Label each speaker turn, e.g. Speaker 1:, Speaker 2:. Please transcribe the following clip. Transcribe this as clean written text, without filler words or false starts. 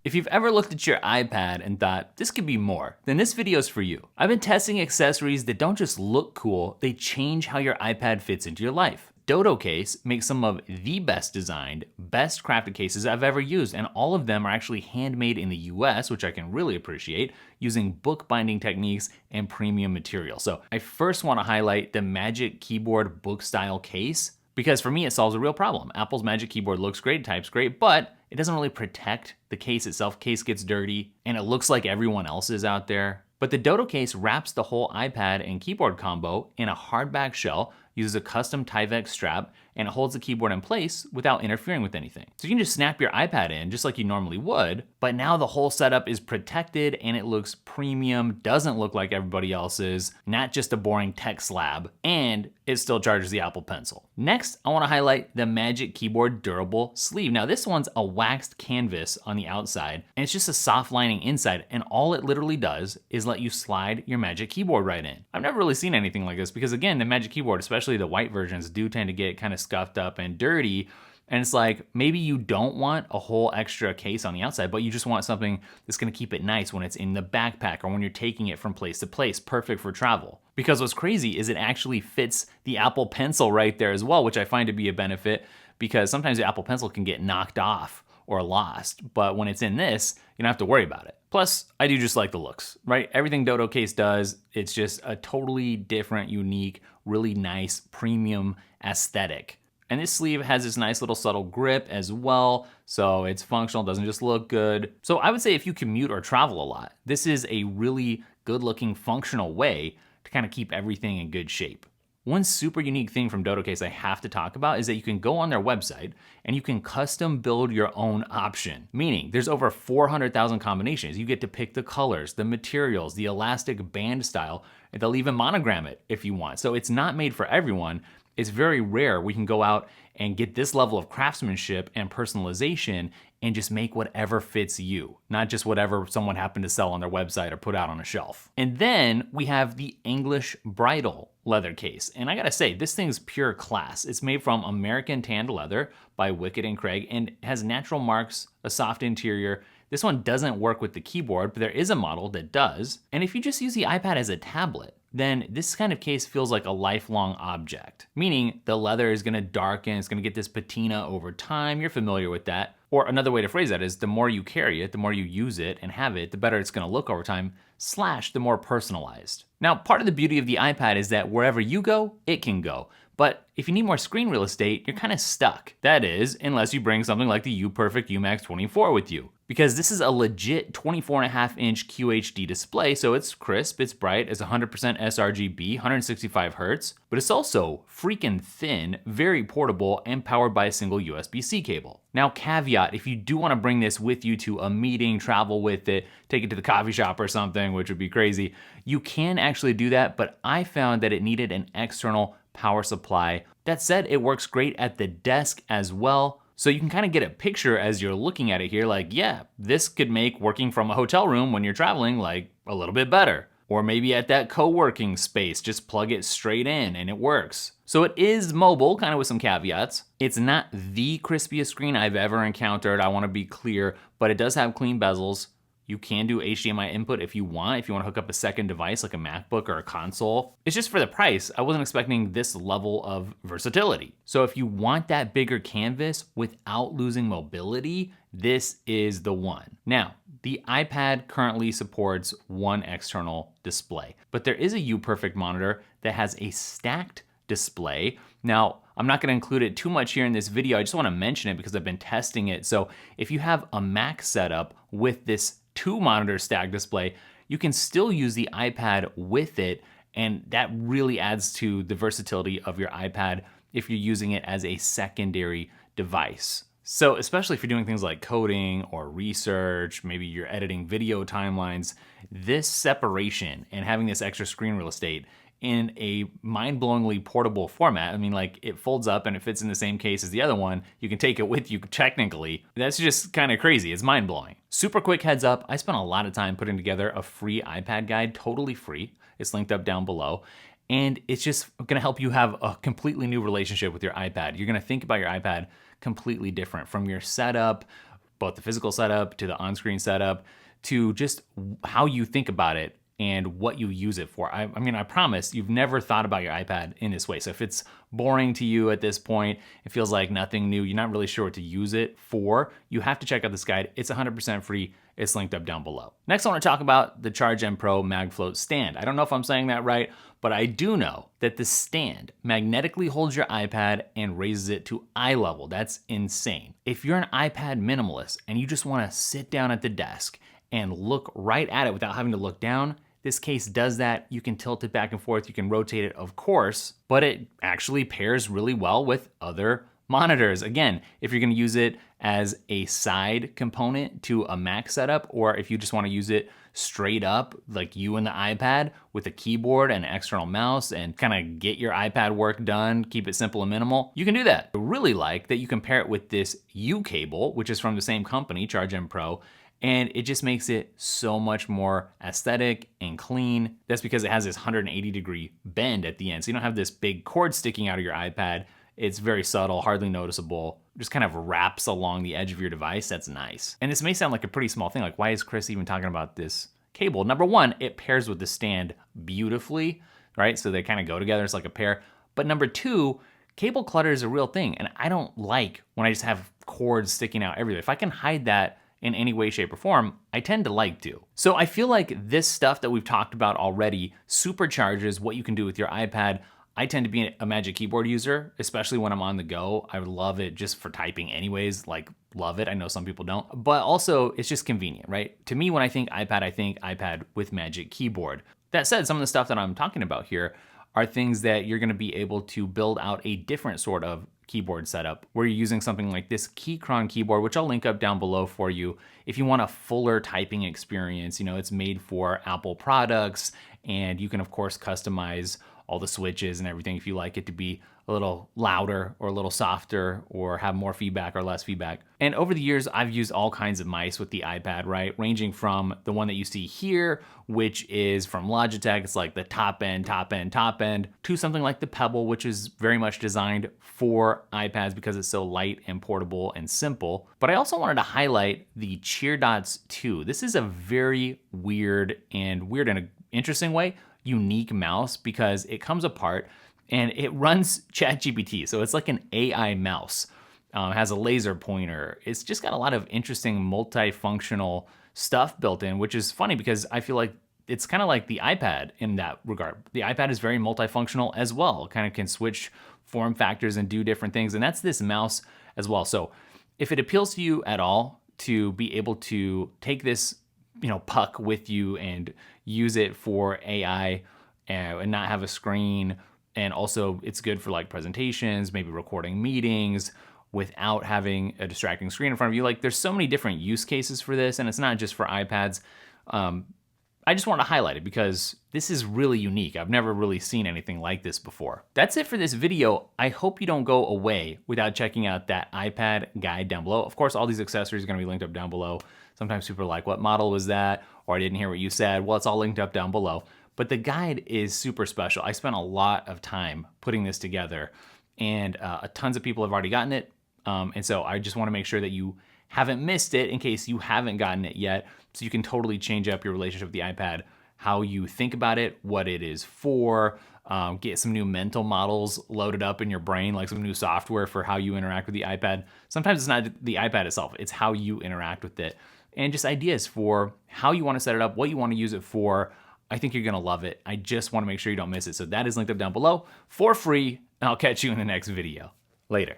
Speaker 1: If you've ever looked at your iPad and thought, this could be more, then this video's for you. I've been testing accessories that don't just look cool, they change how your iPad fits into your life. Dodo Case makes some of the best designed, best crafted cases I've ever used, and all of them are actually handmade in the US, which I can really appreciate, using bookbinding techniques and premium material. So I first want to highlight the Magic Keyboard book style case, because for me it solves a real problem. Apple's Magic Keyboard looks great, types great, but it doesn't really protect the case itself. Case gets dirty and it looks like everyone else's out there. But the Dodo case wraps the whole iPad and keyboard combo in a hardback shell, uses a custom Tyvek strap, and it holds the keyboard in place without interfering with anything. So you can just snap your iPad in just like you normally would, but now the whole setup is protected and it looks premium, doesn't look like everybody else's, not just a boring tech slab, and it still charges the Apple Pencil. Next, I want to highlight the Magic Keyboard durable sleeve. Now this one's a waxed canvas on the outside, and it's just a soft lining inside, and all it literally does is let you slide your Magic Keyboard right in. I've never really seen anything like this because again, the Magic Keyboard, especially the white versions, do tend to get kind of scuffed up and dirty. And it's like, maybe you don't want a whole extra case on the outside, but you just want something that's gonna keep it nice when it's in the backpack or when you're taking it from place to place, perfect for travel. Because what's crazy is it actually fits the Apple Pencil right there as well, which I find to be a benefit because sometimes the Apple Pencil can get knocked off or lost, but when it's in this, you don't have to worry about it. Plus, I do just like the looks, right? Everything Dodo Case does, it's just a totally different, unique, really nice, premium aesthetic. And this sleeve has this nice little subtle grip as well, so it's functional, doesn't just look good. So I would say if you commute or travel a lot, this is a really good looking, functional way to kind of keep everything in good shape. One super unique thing from Dodo Case I have to talk about is that you can go on their website and you can custom build your own option. Meaning there's over 400,000 combinations. You get to pick the colors, the materials, the elastic band style, and they'll even monogram it if you want. So it's not made for everyone. It's very rare we can go out and get this level of craftsmanship and personalization and just make whatever fits you, not just whatever someone happened to sell on their website or put out on a shelf. And then we have the English Bridal leather case. And I gotta say, this thing's pure class. It's made from American tanned leather by Wickett and Craig and has natural marks, a soft interior. This one doesn't work with the keyboard, but there is a model that does. And if you just use the iPad as a tablet, then this kind of case feels like a lifelong object. Meaning the leather is gonna darken, it's gonna get this patina over time. You're familiar with that. Or another way to phrase that is the more you carry it, the more you use it and have it, the better it's gonna look over time, / the more personalized. Now, part of the beauty of the iPad is that wherever you go, it can go. But if you need more screen real estate, you're kind of stuck. That is, unless you bring something like the UPerfect UMax 24 with you. Because this is a legit 24.5-inch QHD display, so it's crisp, it's bright, it's 100% sRGB, 165 Hz, but it's also freaking thin, very portable, and powered by a single USB-C cable. Now, caveat, if you do want to bring this with you to a meeting, travel with it, take it to the coffee shop or something, which would be crazy, you can actually do that, but I found that it needed an external power supply. That said, it works great at the desk as well. So you can kind of get a picture as you're looking at it here, like, yeah, this could make working from a hotel room when you're traveling like a little bit better. Or maybe at that co-working space, just plug it straight in and it works. So it is mobile, kind of with some caveats. It's not the crispiest screen I've ever encountered, I want to be clear, but it does have clean bezels. You can do HDMI input if you want to hook up a second device like a MacBook or a console. It's just for the price, I wasn't expecting this level of versatility. So if you want that bigger canvas without losing mobility, this is the one. Now, the iPad currently supports one external display, but there is a UPerfect monitor that has a stacked display. Now, I'm not gonna include it too much here in this video, I just wanna mention it because I've been testing it. So if you have a Mac setup with this 2-monitor stack display, you can still use the iPad with it, and that really adds to the versatility of your iPad if you're using it as a secondary device. So especially if you're doing things like coding or research, maybe you're editing video timelines, this separation and having this extra screen real estate in a mind-blowingly portable format. I mean, like, it folds up and it fits in the same case as the other one. You can take it with you technically. That's just kind of crazy. It's mind-blowing. Super quick heads up, I spent a lot of time putting together a free iPad guide, totally free. It's linked up down below. And it's just gonna help you have a completely new relationship with your iPad. You're gonna think about your iPad completely different, from your setup, both the physical setup to the on-screen setup to just how you think about it and what you use it for. I mean, I promise you've never thought about your iPad in this way. So if it's boring to you at this point, it feels like nothing new, you're not really sure what to use it for, you have to check out this guide. It's 100% free. It's linked up down below. Next, I want to talk about the Charge M Pro MagFloat stand. I don't know if I'm saying that right, but I do know that the stand magnetically holds your iPad and raises it to eye level. That's insane. If you're an iPad minimalist and you just want to sit down at the desk and look right at it without having to look down, this case does that. You can tilt it back and forth, you can rotate it, of course, but it actually pairs really well with other monitors. Again, if you're gonna use it as a side component to a Mac setup, or if you just wanna use it straight up, like you and the iPad with a keyboard and an external mouse and kind of get your iPad work done, keep it simple and minimal, you can do that. I really like that you can pair it with this U cable, which is from the same company, Charge M Pro, and it just makes it so much more aesthetic and clean. That's because it has this 180-degree bend at the end. So you don't have this big cord sticking out of your iPad. It's very subtle, hardly noticeable, just kind of wraps along the edge of your device. That's nice. And this may sound like a pretty small thing, like why is Chris even talking about this cable? Number one, it pairs with the stand beautifully, right? So they kind of go together, it's like a pair. But number two, cable clutter is a real thing, and I don't like when I just have cords sticking out everywhere. If I can hide that in any way, shape, or form, I tend to like to. So I feel like this stuff that we've talked about already supercharges what you can do with your iPad. I tend to be a Magic Keyboard user, especially when I'm on the go. I would love it just for typing anyways, like love it. I know some people don't, but also it's just convenient, right? To me, when I think iPad with Magic Keyboard. That said, some of the stuff that I'm talking about here are things that you're gonna be able to build out a different sort of keyboard setup where you're using something like this Keychron keyboard, which I'll link up down below for you. If you want a fuller typing experience, you know, it's made for Apple products, and you can of course customize all the switches and everything if you like it to be a little louder or a little softer or have more feedback or less feedback. And over the years, I've used all kinds of mice with the iPad, right? Ranging from the one that you see here, which is from Logitech. It's like the top end, to something like the Pebble, which is very much designed for iPads because it's so light and portable and simple. But I also wanted to highlight the CheerDots 2. This is a very weird in an interesting way, unique mouse because it comes apart and it runs ChatGPT. So it's like an AI mouse. Has a laser pointer. It's just got a lot of interesting multifunctional stuff built in, which is funny because I feel like it's kind of like the iPad in that regard. The iPad is very multifunctional as well. Kind of can switch form factors and do different things. And that's this mouse as well. So if it appeals to you at all to be able to take this, you know, puck with you and use it for AI and not have a screen, and also it's good for like presentations, maybe recording meetings without having a distracting screen in front of you. Like there's so many different use cases for this, and it's not just for iPads. I just want to highlight it because this is really unique. I've never really seen anything like this before. That's it for this video. I hope you don't go away without checking out that iPad guide down below. Of course, all these accessories are going to be linked up down below. Sometimes people are like, what model was that? Or I didn't hear what you said. Well, it's all linked up down below. But the guide is super special. I spent a lot of time putting this together, and tons of people have already gotten it. And so I just want to make sure that you haven't missed it in case you haven't gotten it yet, so you can totally change up your relationship with the iPad, how you think about it, what it is for, get some new mental models loaded up in your brain, like some new software for how you interact with the iPad. Sometimes it's not the iPad itself, it's how you interact with it. And just ideas for how you want to set it up, what you want to use it for. I think you're going to love it. I just want to make sure you don't miss it. So that is linked up down below for free, and I'll catch you in the next video. Later.